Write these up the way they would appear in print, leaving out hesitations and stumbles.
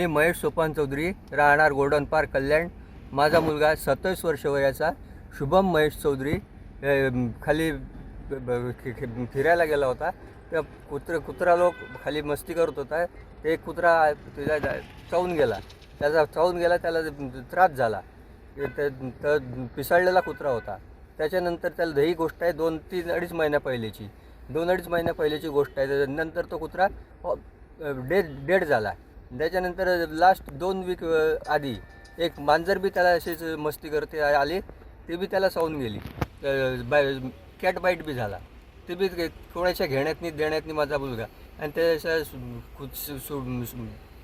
मी महेश सोपान चौधरी, राहणार golden park, कल्याण. माझा मुलगा 27 वर्ष वयाचा शुभम महेश चौधरी खाली फिरायला गेला होता. त्या कुत्रा लोक खाली मस्ती करत होता. ते कुत्रा चावून गेला. त्याला त्रास झाला. तर पिसाळलेला कुत्रा होता. त्याच्यानंतर त्याला ही गोष्ट आहे 2-3-2.5 महिन्या पहिल्याची 2-2.5 महिन्या पहिल्याची गोष्ट आहे. नंतर तो कुत्रा डेड झाला. त्याच्यानंतर लास्ट 2 वीक आधी एक मांजर बी त्याला अशीच मस्ती करते आली. ती बी त्याला चावून गेली. कॅट बाईट बी झाला. ते बी कोणाच्या देण्यातनी माझा मुलगा. आणि त्याच्या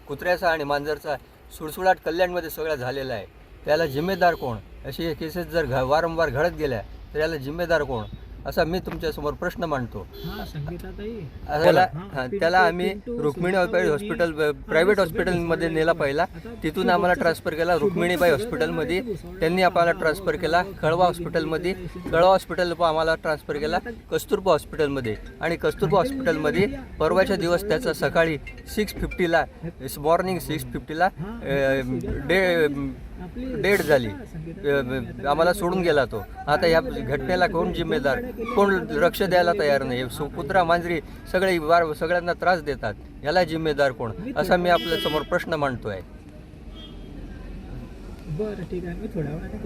कुत्र्याचा आणि मांजरचा सुळसुळाट कल्याणमध्ये सगळा झालेला आहे. त्याला जिम्मेदार कोण? अशी केसेस जर वारंवार घडत गेल्या तर याला जिम्मेदार कोण, असा मी तुमच्यासमोर प्रश्न मांडतो. त्याला आम्ही रुक्मिणीबाई हॉस्पिटल, प्रायव्हेट हॉस्पिटलमध्ये नेला पहिला. तिथून आम्हाला ट्रान्सफर केला रुक्मिणीबाई हॉस्पिटलमध्ये. त्यांनी आम्हाला ट्रान्सफर केला कळवा हॉस्पिटलमध्ये. कळवा हॉस्पिटल आम्हाला ट्रान्सफर केला कस्तुरबा हॉस्पिटलमध्ये. आणि कस्तुरबा हॉस्पिटलमध्ये परवाच्या दिवस त्याचा सकाळी 6:50ला मॉर्निंग 6:50ला डेड झाली. आम्हाला सोडून गेला तो. आता या घटनेला कोण जिम्मेदार? कोण लक्ष द्यायला तयार नाही. कुत्रा मांजरी सगळ्यांना त्रास देतात. याला जिम्मेदार कोण, असा मी आपल्या समोर प्रश्न मांडतोय. बरं, ठीक आहे. मी थोड्या वेळाने